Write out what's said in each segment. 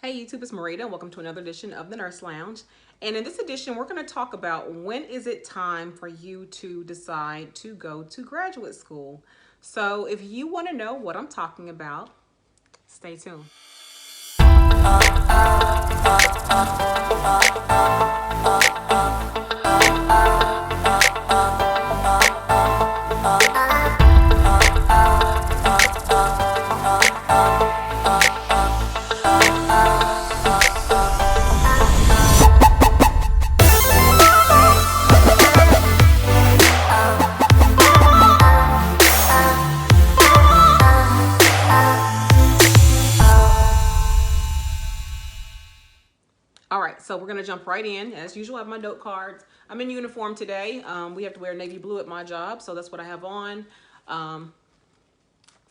Hey YouTube, it's Marita and welcome to another edition of the Nurse Lounge. And in this edition, we're going to talk about when is it time for you to decide to go to graduate school. So if you want to know what I'm talking about, stay tuned. All right, so we're gonna jump right in. As usual, I have my note cards. I'm in uniform today. We have to wear navy blue at my job, so that's what I have on.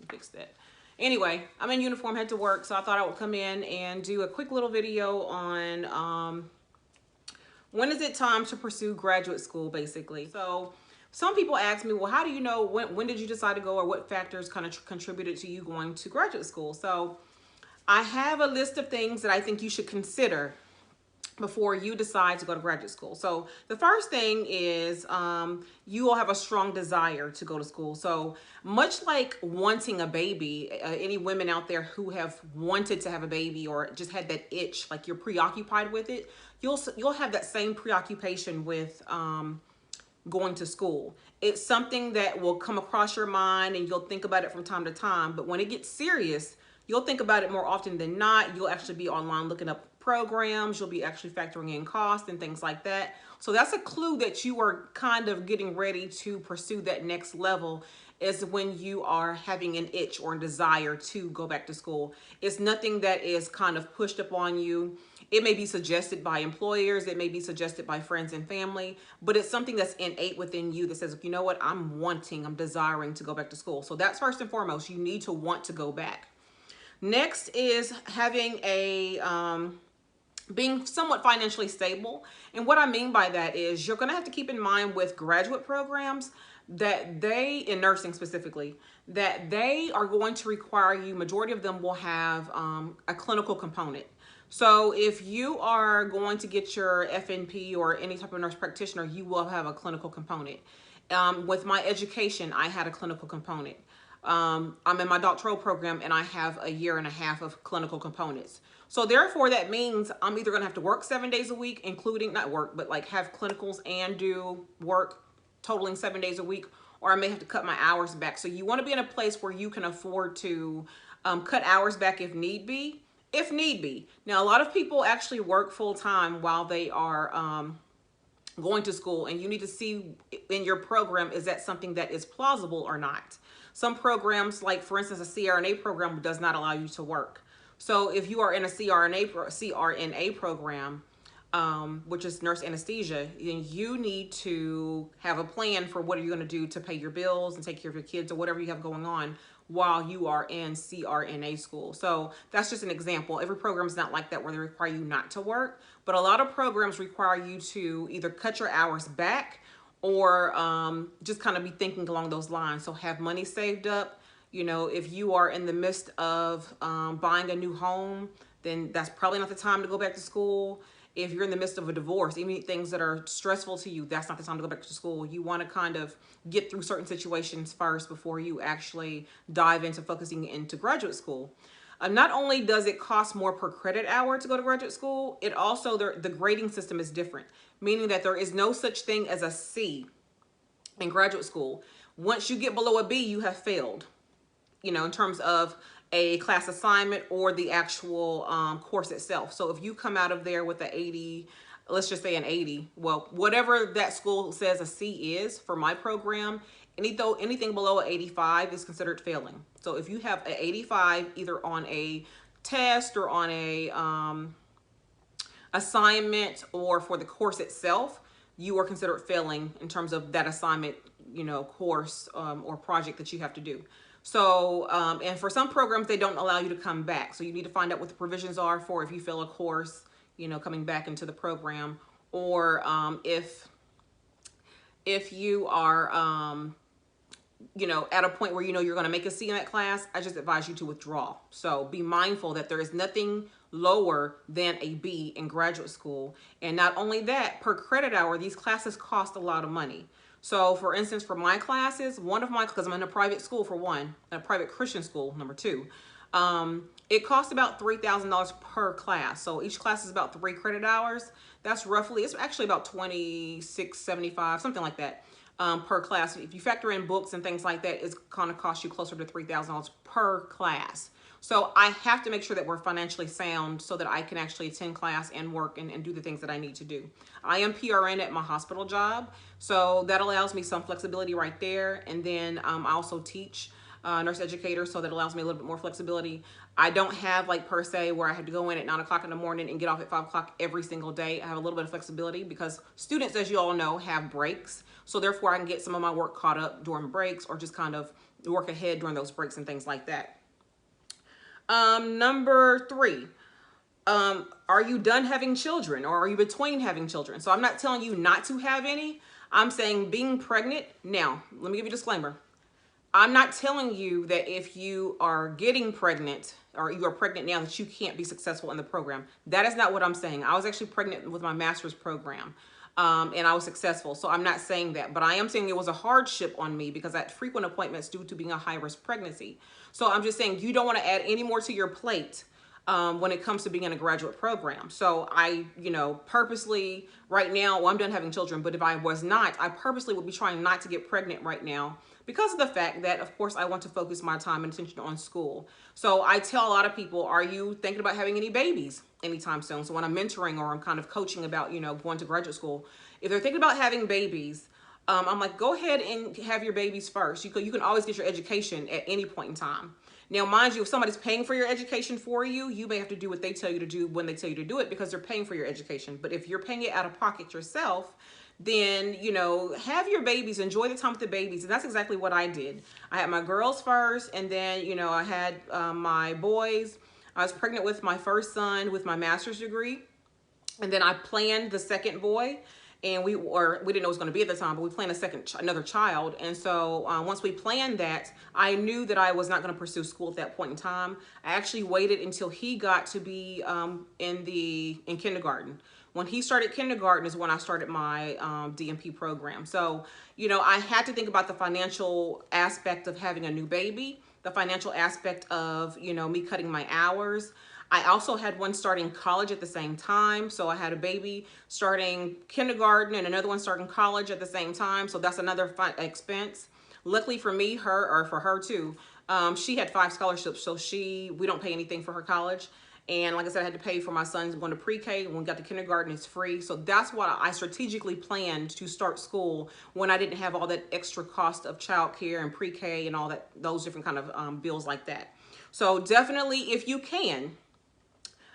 Fix that. Anyway, I'm in uniform, head to work, so I thought I would come in and do a quick little video on when is it time to pursue graduate school, basically. So some people ask me, well, how do you know when did you decide to go, or what factors kind of contributed to you going to graduate school? So I have a list of things that I think you should consider before you decide to go to graduate school. So the first thing is you will have a strong desire to go to school. So much like wanting a baby, any women out there who have wanted to have a baby or just had that itch, like you're preoccupied with it, you'll have that same preoccupation with going to school. It's something that will come across your mind and you'll think about it from time to time. But when it gets serious, you'll think about it more often than not. You'll actually be online looking up programs. You'll be actually factoring in costs and things like that. So that's a clue that you are kind of getting ready to pursue that next level, is when you are having an itch or a desire to go back to school. It's nothing that is kind of pushed upon you. It may be suggested by employers, it may be suggested by friends and family, but it's something that's innate within you that says, you know what, I'm desiring to go back to school. So that's first and foremost. You need to want to go back. Next is having being somewhat financially stable. And what I mean by that is you're going to have to keep in mind with graduate programs that in nursing specifically, that they are going to require you, majority of them will have a clinical component. So if you are going to get your FNP or any type of nurse practitioner, you will have a clinical component. With my education, I had a clinical component. I'm in my doctoral program and I have a year and a half of clinical components. So therefore that means I'm either gonna have to work 7 days a week, including not work, but like have clinicals and do work totaling 7 days a week, or I may have to cut my hours back. So you wanna be in a place where you can afford to cut hours back if need be. Now, a lot of people actually work full time while they are going to school, and you need to see in your program, is that something that is plausible or not? Some programs, like for instance, a CRNA program does not allow you to work. So if you are in a CRNA program, which is nurse anesthesia, then you need to have a plan for what are you going to do to pay your bills and take care of your kids or whatever you have going on while you are in CRNA school. So that's just an example. Every program is not like that where they require you not to work, but a lot of programs require you to either cut your hours back or just kind of be thinking along those lines. So have money saved up. You know, if you are in the midst of buying a new home, then that's probably not the time to go back to school. If you're in the midst of a divorce, even things that are stressful to you, that's not the time to go back to school. You want to kind of get through certain situations first before you actually dive into focusing into graduate school. Not only does it cost more per credit hour to go to graduate school, it also, the grading system is different, meaning that there is no such thing as a C in graduate school. Once you get below a B, you have failed, you know, in terms of a class assignment or the actual course itself. So if you come out of there with an 80, let's just say an 80, well, whatever that school says a C is for my program, anything below an 85 is considered failing. So if you have an 85 either on a test or on a assignment or for the course itself, you are considered failing in terms of that assignment, you know, course or project that you have to do. So, and for some programs, they don't allow you to come back. So you need to find out what the provisions are for if you fail a course, you know, coming back into the program, or if you are at a point where you're going to make a C in that class, I just advise you to withdraw. So be mindful that there is nothing lower than a B in graduate school. And not only that, per credit hour, these classes cost a lot of money. So for instance, for my classes, because I'm in a private school for one, a private Christian school, number two, it costs about $3,000 per class. So each class is about 3 credit hours. That's roughly, it's actually about $26.75, something like that, per class. If you factor in books and things like that, it's going to cost you closer to $3,000 per class. So I have to make sure that we're financially sound so that I can actually attend class and work and do the things that I need to do. I am PRN at my hospital job, so that allows me some flexibility right there. And then I also teach nurse educator, so that allows me a little bit more flexibility. I don't have like per se where I had to go in at 9 o'clock in the morning and get off at 5 o'clock every single day. I have a little bit of flexibility because students, as you all know, have breaks. So therefore I can get some of my work caught up during breaks or just kind of work ahead during those breaks and things like that. Number 3, are you done having children or are you between having children? So I'm not telling you not to have any. I'm saying being pregnant. Now, let me give you a disclaimer. I'm not telling you that if you are getting pregnant or you are pregnant now that you can't be successful in the program. That is not what I'm saying. I was actually pregnant with my master's program. And I was successful. So I'm not saying that, but I am saying it was a hardship on me because I had frequent appointments due to being a high-risk pregnancy. So I'm just saying you don't want to add any more to your plate when it comes to being in a graduate program. So I, purposely right now, well, I'm done having children, but if I was not, I purposely would be trying not to get pregnant right now because of the fact that, of course, I want to focus my time and attention on school. So I tell a lot of people, are you thinking about having any babies anytime soon? So when I'm mentoring or I'm kind of coaching about, going to graduate school, if they're thinking about having babies, I'm like, go ahead and have your babies first. You can always get your education at any point in time. Now, mind you, if somebody's paying for your education for you, you may have to do what they tell you to do when they tell you to do it because they're paying for your education. But if you're paying it out of pocket yourself, then, have your babies, enjoy the time with the babies. And that's exactly what I did. I had my girls first, and then, I had my boys. I was pregnant with my first son with my master's degree. And then I planned the second boy. And we didn't know it was going to be at the time, but we planned another child. And so once we planned that, I knew that I was not going to pursue school at that point in time. I actually waited until he got to be in kindergarten. When he started kindergarten is when I started my DMP program. So, I had to think about the financial aspect of having a new baby, the financial aspect of, me cutting my hours. I also had one starting college at the same time. So I had a baby starting kindergarten and another one starting college at the same time. So that's another expense. Luckily for me, for her too, she had 5 scholarships. So we don't pay anything for her college. And like I said, I had to pay for my son's going to pre-K. When we got to kindergarten, it's free. So that's why I strategically planned to start school when I didn't have all that extra cost of childcare and pre-K and all that, those different kind of bills like that. So definitely, if you can,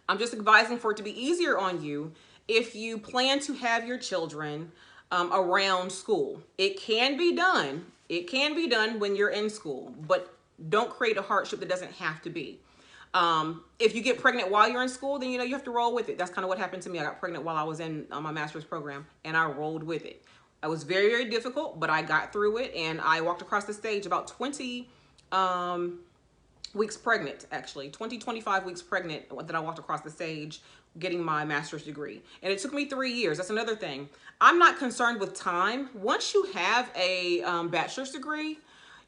I'm just advising for it to be easier on you if you plan to have your children around school. It can be done. It can be done when you're in school, but don't create a hardship that doesn't have to be. If you get pregnant while you're in school, then, you have to roll with it. That's kind of what happened to me. I got pregnant while I was in my master's program and I rolled with it. It was very, very difficult, but I got through it and I walked across the stage about 20 weeks pregnant, actually 25 weeks pregnant that I walked across the stage getting my master's degree. And it took me 3 years. That's another thing. I'm not concerned with time. Once you have a bachelor's degree,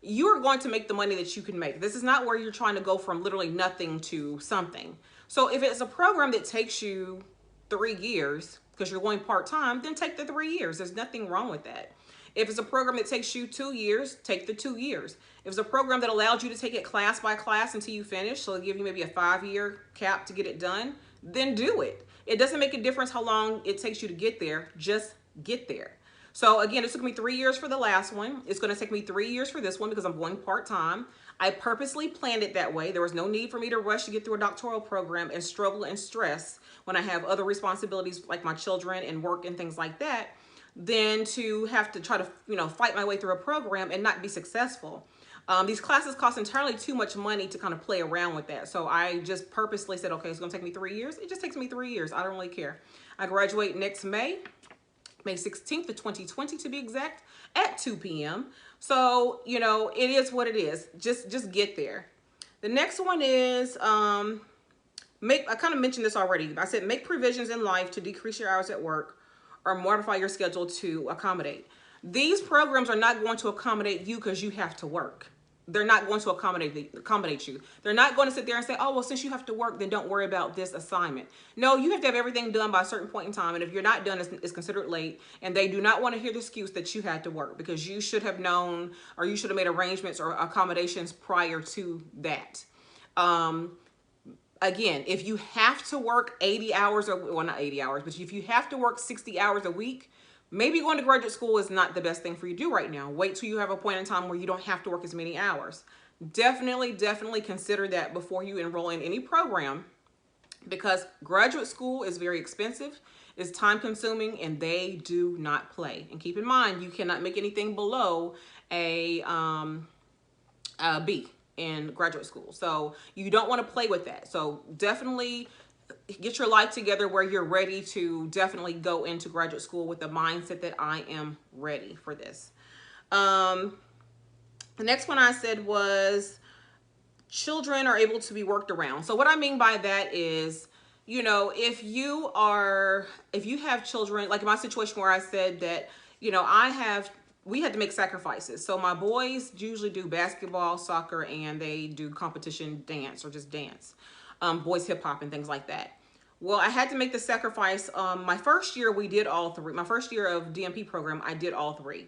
you are going to make the money that you can make. This is not where you're trying to go from literally nothing to something. So if it's a program that takes you 3 years because you're going part-time, then take the 3 years. There's nothing wrong with that. If it's a program that takes you 2 years, take the 2 years. If it's a program that allows you to take it class by class until you finish, so they'll give you maybe a 5-year cap to get it done, then do it. It doesn't make a difference how long it takes you to get there, just get there. So again, it took me 3 years for the last one. It's going to take me 3 years for this one because I'm going part-time. I purposely planned it that way. There was no need for me to rush to get through a doctoral program and struggle and stress when I have other responsibilities like my children and work and things like that, than to have to try to, fight my way through a program and not be successful. These classes cost entirely too much money to kind of play around with that. So I just purposely said, okay, it's going to take me 3 years. It just takes me 3 years. I don't really care. I graduate next May. May 16th of 2020 to be exact, at 2 p.m. So, you know, it is what it is. Just get there. The next one is I kind of mentioned this already. I said make provisions in life to decrease your hours at work or modify your schedule to accommodate. These programs are not going to accommodate you because you have to work. They're not going to accommodate you. They're not going to sit there and say, oh, well, since you have to work, then don't worry about this assignment. No, you have to have everything done by a certain point in time. And if you're not done, it's considered late. And they do not want to hear the excuse that you had to work, because you should have known, or you should have made arrangements or accommodations prior to that. Again, if you have to work 80 hours, or well, not 80 hours, but if you have to work 60 hours a week, maybe going to graduate school is not the best thing for you to do right now. Wait till you have a point in time where you don't have to work as many hours. Definitely consider that before you enroll in any program, because graduate school is very expensive, it's time consuming, and they do not play. And keep in mind, you cannot make anything below a B in graduate school. So you don't want to play with that. So definitely get your life together where you're ready to definitely go into graduate school with the mindset that I am ready for this. The next one I said was children are able to be worked around. So what I mean by that is, you know, if you have children, like in my situation where I said that, you know, we had to make sacrifices. So my boys usually do basketball, soccer, and they do competition dance or just dance, boys hip hop and things like that. Well, I had to make the sacrifice. My first year, we did all three. My first year of DMP program, I did all three.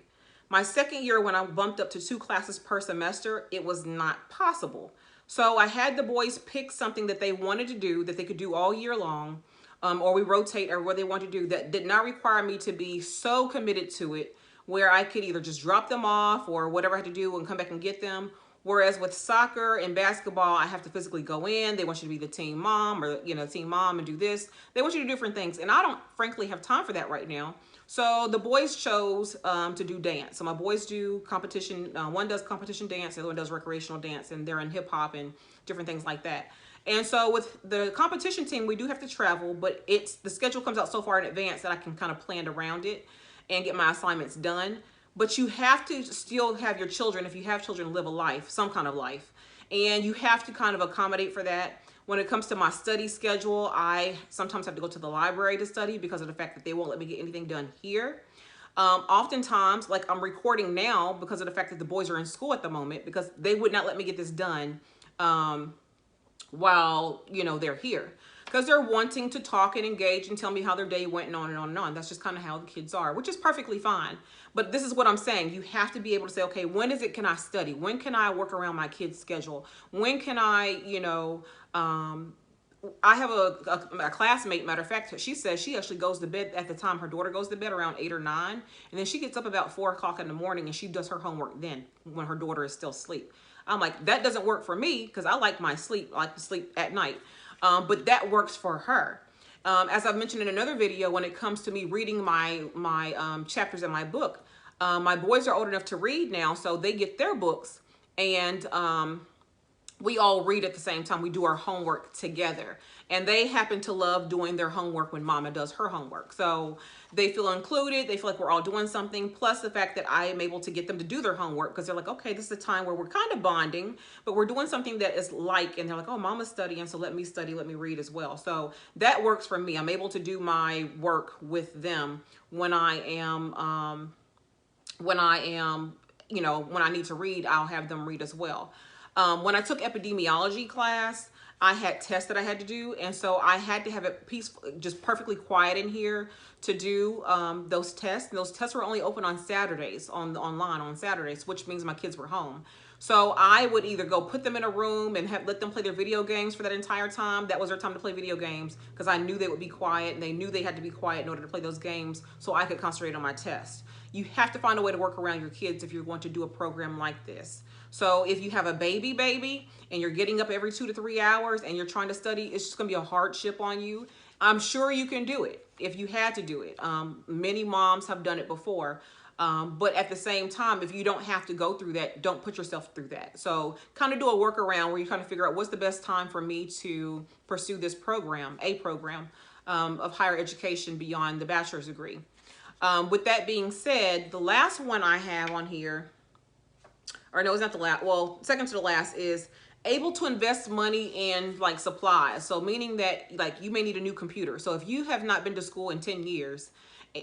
My second year, when I bumped up to 2 classes per semester, it was not possible. So I had the boys pick something that they wanted to do, that they could do all year long, or we rotate or what they want to do, that did not require me to be so committed to it, where I could either just drop them off or whatever I had to do and come back and get them. Whereas with soccer and basketball, I have to physically go in. They want you to be the team mom, or, you know, team mom, and do this. They want you to do different things. And I don't frankly have time for that right now. So the boys chose to do dance. So my boys do competition. One does competition dance, the other one does recreational dance, and they're in hip hop and different things like that. And so with the competition team, we do have to travel, but the schedule comes out so far in advance that I can kind of plan around it and get my assignments done. But you have to still have your children, if you have children, live a life, some kind of life. And you have to kind of accommodate for that. When it comes to my study schedule, I sometimes have to go to the library to study because of the fact that they won't let me get anything done here. Oftentimes, like I'm recording now because of the fact that the boys are in school at the moment, because they would not let me get this done while, you know, they're here. Because they're wanting to talk and engage and tell me how their day went and on and on and on. That's just kind of how the kids are, which is perfectly fine. But this is what I'm saying. You have to be able to say, okay, when can I study? When can I work around my kids' schedule? When can I, you know, I have a classmate, matter of fact, she says she actually goes to bed at the time her daughter goes to bed, around 8 or 9. And then she gets up about 4 o'clock in the morning and she does her homework then when her daughter is still asleep. I'm like, that doesn't work for me because I like my sleep. I like to sleep at night. But that works for her. As I've mentioned in another video, when it comes to me reading my chapters in my book, my boys are old enough to read now, so they get their books, and we all read at the same time. We do our homework together, and they happen to love doing their homework when mama does her homework. So they feel included. They feel like we're all doing something, plus the fact that I am able to get them to do their homework, because they're like, okay, this is a time where we're kind of bonding, but we're doing something that is like, and they're like, oh, mama's studying, so let me study, let me read as well. So that works for me. I'm able to do my work with them when I am, you know, when I need to read, I'll have them read as well. When I took epidemiology class, I had tests that I had to do, and so I had to have it peaceful, just perfectly quiet in here to do those tests. And those tests were only open on Saturdays, online on Saturdays, which means my kids were home. So I would either go put them in a room and let them play their video games for that entire time. That was their time to play video games, because I knew they would be quiet, and they knew they had to be quiet in order to play those games so I could concentrate on my test. You have to find a way to work around your kids if you're going to do a program like this. So if you have a baby and you're getting up every 2 to 3 hours and you're trying to study, it's just going to be a hardship on you. I'm sure you can do it if you had to do it. Many moms have done it before. But at the same time, if you don't have to go through that, don't put yourself through that. So kind of do a workaround where you kind of figure out what's the best time for me to pursue this program, a program of higher education beyond the bachelor's degree. With that being said, the last one I have on here, or no, it's not the last, well, second to the last, is able to invest money in like supplies. So meaning that like you may need a new computer. So if you have not been to school in 10 years,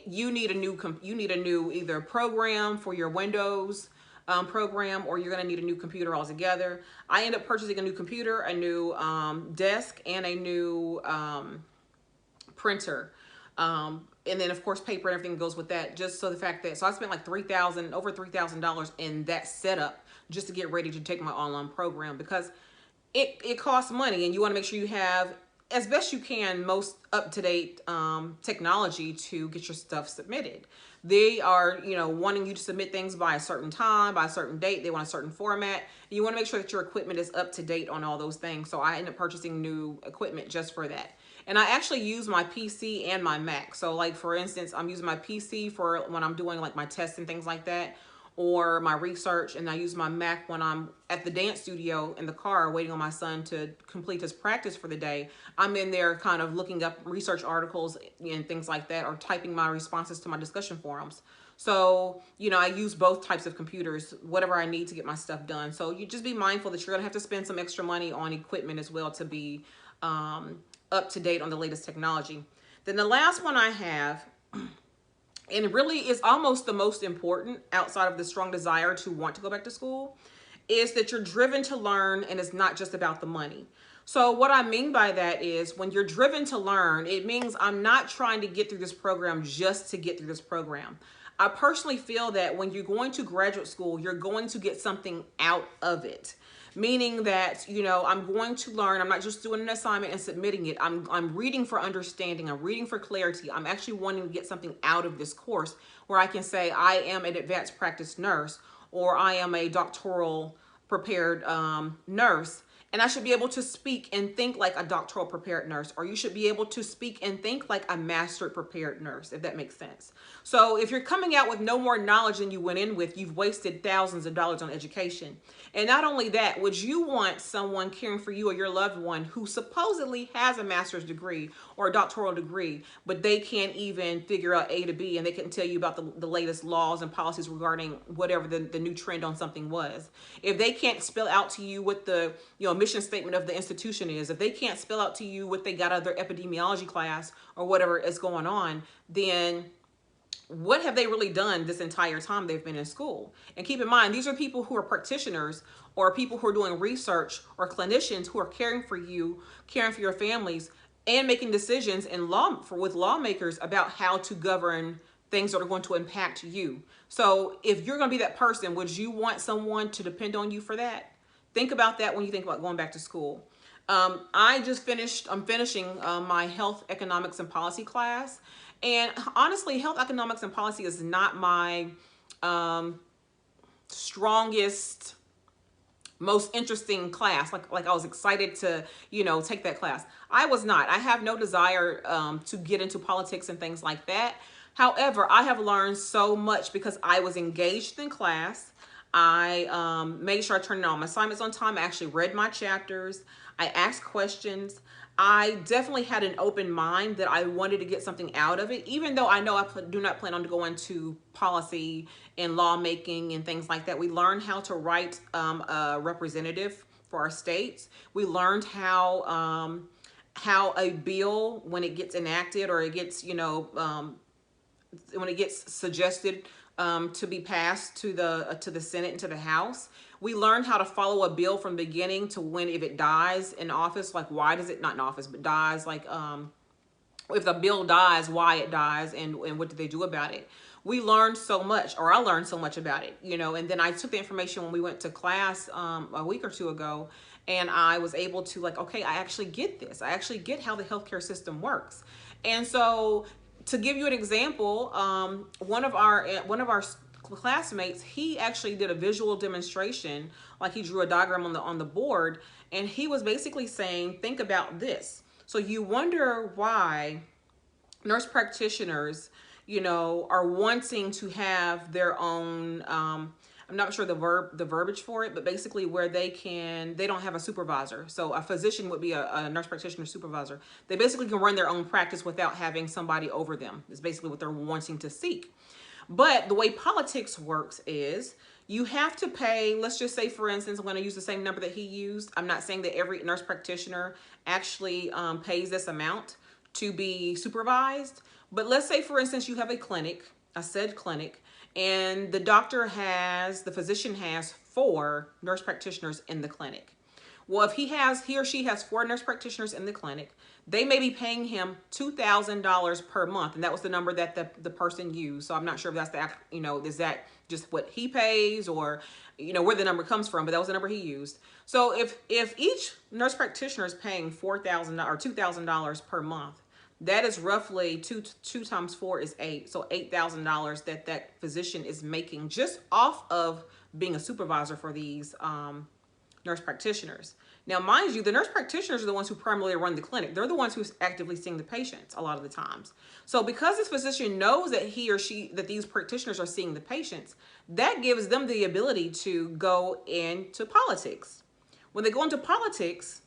you need a new either program for your Windows program, or you're going to need a new computer altogether. I end up purchasing a new computer, a new desk, and a new printer. And then of course paper and everything goes with that, just so the fact that, so I spent like over $3,000 in that setup just to get ready to take my online program, because it costs money, and you want to make sure you have, as best you can, most up-to-date technology to get your stuff submitted. They are, wanting you to submit things by a certain time, by a certain date. They want a certain format. And you want to make sure that your equipment is up to date on all those things. So I end up purchasing new equipment just for that. And I actually use my PC and my Mac. So like, for instance, I'm using my PC for when I'm doing like my tests and things like that, or my research, and I use my Mac when I'm at the dance studio in the car waiting on my son to complete his practice for the day. I'm in there kind of looking up research articles and things like that, or typing my responses to my discussion forums. So, I use both types of computers, whatever I need to get my stuff done. So you just be mindful that you're gonna have to spend some extra money on equipment as well to be up to date on the latest technology. Then the last one I have, and it really is almost the most important outside of the strong desire to want to go back to school, is that you're driven to learn, and it's not just about the money. So what I mean by that is, when you're driven to learn, it means I'm not trying to get through this program just to get through this program. I personally feel that when you're going to graduate school, you're going to get something out of it. Meaning that, I'm going to learn. I'm not just doing an assignment and submitting it. I'm reading for understanding. I'm reading for clarity. I'm actually wanting to get something out of this course where I can say I am an advanced practice nurse, or I am a doctoral prepared nurse. And I should be able to speak and think like a doctoral prepared nurse, or you should be able to speak and think like a mastered prepared nurse, if that makes sense. So if you're coming out with no more knowledge than you went in with, you've wasted thousands of dollars on education. And not only that, would you want someone caring for you or your loved one who supposedly has a master's degree or a doctoral degree, but they can't even figure out A to B, and they couldn't tell you about the latest laws and policies regarding whatever the new trend on something was? If they can't spell out to you what the mission statement of the institution is, if they can't spell out to you what they got out of their epidemiology class or whatever is going on, then what have they really done this entire time they've been in school? And keep in mind, these are people who are practitioners, or people who are doing research, or clinicians who are caring for you, caring for your families, and making decisions with lawmakers about how to govern things that are going to impact you. So if you're going to be that person, would you want someone to depend on you for that? Think about that when you think about going back to school. I'm finishing my health economics and policy class. And honestly, health economics and policy is not my strongest, most interesting class. Like I was excited to, take that class. I was not. I have no desire to get into politics and things like that. However, I have learned so much because I was engaged in class. I made sure I turned in all my assignments on time. I actually read my chapters. I asked questions. I definitely had an open mind that I wanted to get something out of it, even though I know I do not plan on going to policy and lawmaking and things like that. We learned how to write a representative for our states. We learned how a bill, when it gets enacted, or it gets, when it gets suggested to be passed to the Senate and to the House. We learned how to follow a bill from the beginning to when, if it dies in office, like why does it, not in office, but dies, like if the bill dies, why it dies, and what do they do about it. We learned so much, or I learned so much about it, and then I took the information when we went to class a week or two ago, and I was able to, like, okay, I actually get this. I actually get how the healthcare system works. And so, to give you an example, one of our classmates, he actually did a visual demonstration, like he drew a diagram on the board, and he was basically saying, think about this. So you wonder why nurse practitioners, are wanting to have their own I'm not sure the verbiage for it, but basically where they don't have a supervisor. So a physician would be a nurse practitioner supervisor. They basically can run their own practice without having somebody over them. Is basically what they're wanting to seek. But the way politics works is you have to pay, let's just say, for instance, I'm going to use the same number that he used. I'm not saying that every nurse practitioner actually pays this amount to be supervised. But let's say, for instance, you have a clinic, a said clinic, and the physician has 4 nurse practitioners in the clinic. Well, if he or she has 4 nurse practitioners in the clinic, they may be paying him $2,000 per month. And that was the number that the person used. So I'm not sure if that's is that just what he pays or, where the number comes from, but that was the number he used. So if each nurse practitioner is paying $4,000 or $2,000 per month, that is roughly 2 times 4 is 8. So $8,000 that physician is making just off of being a supervisor for these nurse practitioners. Now, mind you, the nurse practitioners are the ones who primarily run the clinic. They're the ones who's actively seeing the patients a lot of the times. So because this physician knows that that these practitioners are seeing the patients, that gives them the ability to go into politics. When they go into politics,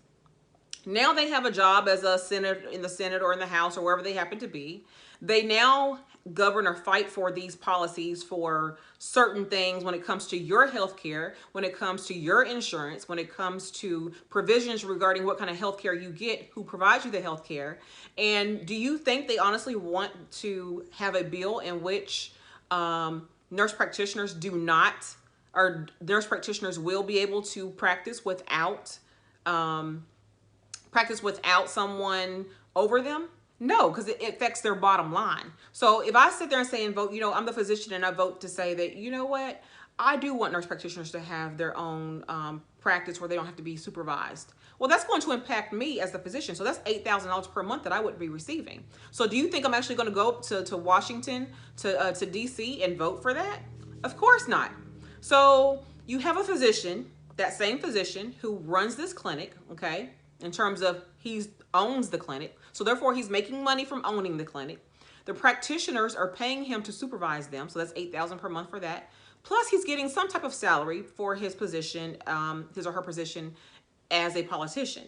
now they have a job as a senator in the Senate or in the House or wherever they happen to be. They now govern or fight for these policies for certain things when it comes to your health care, when it comes to your insurance, when it comes to provisions regarding what kind of health care you get, who provides you the health care. And do you think they honestly want to have a bill in which nurse practitioners nurse practitioners will be able to practice without someone over them? No, because it affects their bottom line. So if I sit there and say and vote, I'm the physician and I vote to say that, you know what, I do want nurse practitioners to have their own practice where they don't have to be supervised. Well, that's going to impact me as the physician. So that's $8,000 per month that I would be receiving. So do you think I'm actually going to go to Washington, to DC and vote for that? Of course not. So you have a physician, that same physician who runs this clinic, okay, in terms of he owns the clinic. So therefore he's making money from owning the clinic. The practitioners are paying him to supervise them. So that's $8,000 per month for that. Plus he's getting some type of salary for his position, his or her position as a politician.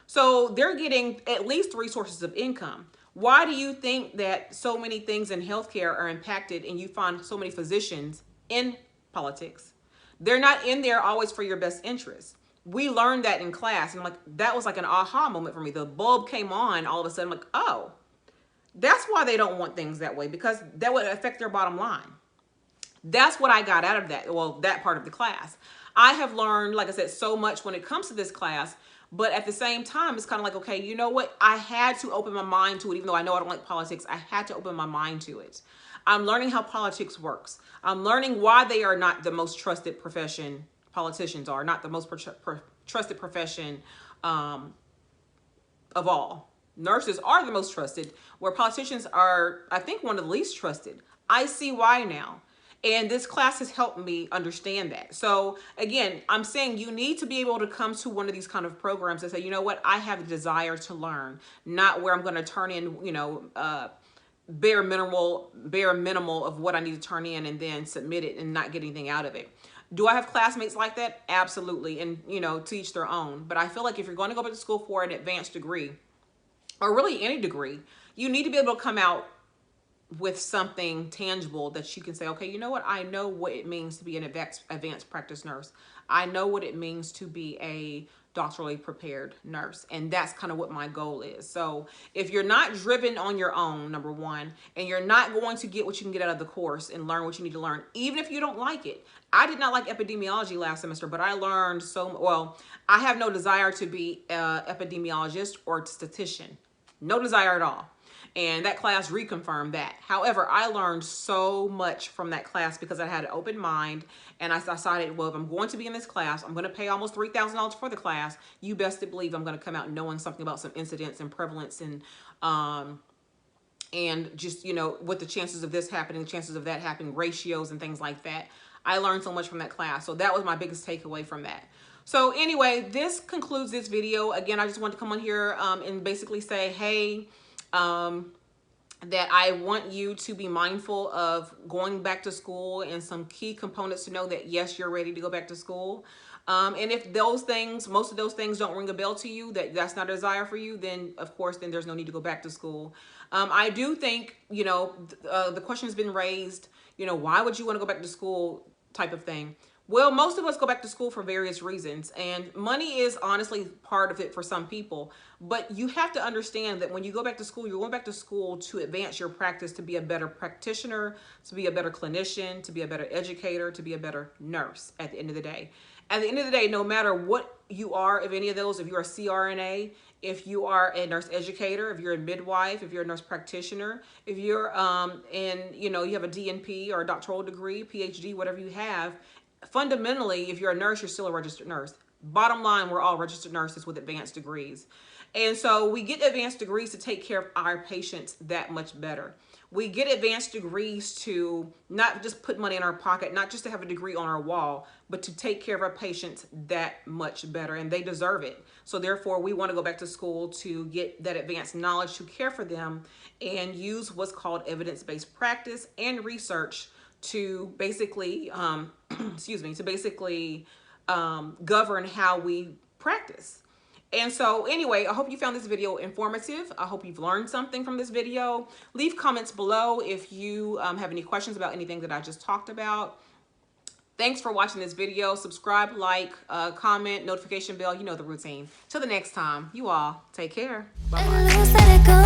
So they're getting at least 3 sources of income. Why do you think that so many things in healthcare are impacted and you find so many physicians in politics? They're not in there always for your best interest. We learned that in class, and that was like an aha moment for me. The bulb came on all of a sudden. I'm like, oh, that's why they don't want things that way, because that would affect their bottom line. That's what I got out of that. Well, that part of the class. I have learned, like I said, so much when it comes to this class, but at the same time, it's kind of like, okay, you know what? I had to open my mind to it, even though I know I don't like politics. I had to open my mind to it. I'm learning how politics works. I'm learning why they are not the most trusted profession. Politicians are not the most trusted profession of all. Nurses are the most trusted, where politicians are, I think, one of the least trusted. I see why now. And this class has helped me understand that. So again, I'm saying you need to be able to come to one of these kind of programs and say, you know what, I have a desire to learn, not where I'm going to turn in, bare minimal of what I need to turn in and then submit it and not get anything out of it. Do I have classmates like that? Absolutely. And, to each their own. But I feel like if you're going to go back to school for an advanced degree, or really any degree, you need to be able to come out with something tangible that you can say, okay, you know what? I know what it means to be an advanced practice nurse. I know what it means to be a doctorally prepared nurse. And that's kind of what my goal is. So if you're not driven on your own, number one, and you're not going to get what you can get out of the course and learn what you need to learn, even if you don't like it. I did not like epidemiology last semester, but I learned I have no desire to be an epidemiologist or statistician. No desire at all. And that class reconfirmed that. However, I learned so much from that class because I had an open mind, and I decided, well, if I'm going to be in this class, I'm going to pay almost $3,000 for the class. You best to believe I'm going to come out knowing something about some incidents and prevalence and just, what the chances of this happening, the chances of that happening, ratios and things like that. I learned so much from that class. So that was my biggest takeaway from that. So anyway, this concludes this video. Again, I just wanted to come on here and basically say, hey, that I want you to be mindful of going back to school, and some key components to know that yes, you're ready to go back to school. And if those things, most of those things don't ring a bell to you, that's not a desire for you, then of course, then there's no need to go back to school. I do think, the question has been raised, why would you want to go back to school type of thing. Well, most of us go back to school for various reasons, and money is honestly part of it for some people. But you have to understand that when you go back to school, you're going back to school to advance your practice, to be a better practitioner, to be a better clinician, to be a better educator, to be a better nurse at the end of the day. At the end of the day, no matter what you are, if any of those, if you're a CRNA, if you are a nurse educator, if you're a midwife, if you're a nurse practitioner, if you're you have a DNP or a doctoral degree, PhD, whatever you have, fundamentally, if you're a nurse, you're still a registered nurse. Bottom line, we're all registered nurses with advanced degrees. And so we get advanced degrees to take care of our patients that much better. We get advanced degrees to not just put money in our pocket, not just to have a degree on our wall, but to take care of our patients that much better, and they deserve it. So therefore, we want to go back to school to get that advanced knowledge to care for them and use what's called evidence-based practice and research to basically, govern how we practice. And so anyway, I hope you found this video informative. I hope you've learned something from this video. Leave comments below if you have any questions about anything that I just talked about. Thanks for watching this video. Subscribe, like, comment, notification bell. You know the routine. Till the next time, you all take care. Bye-bye.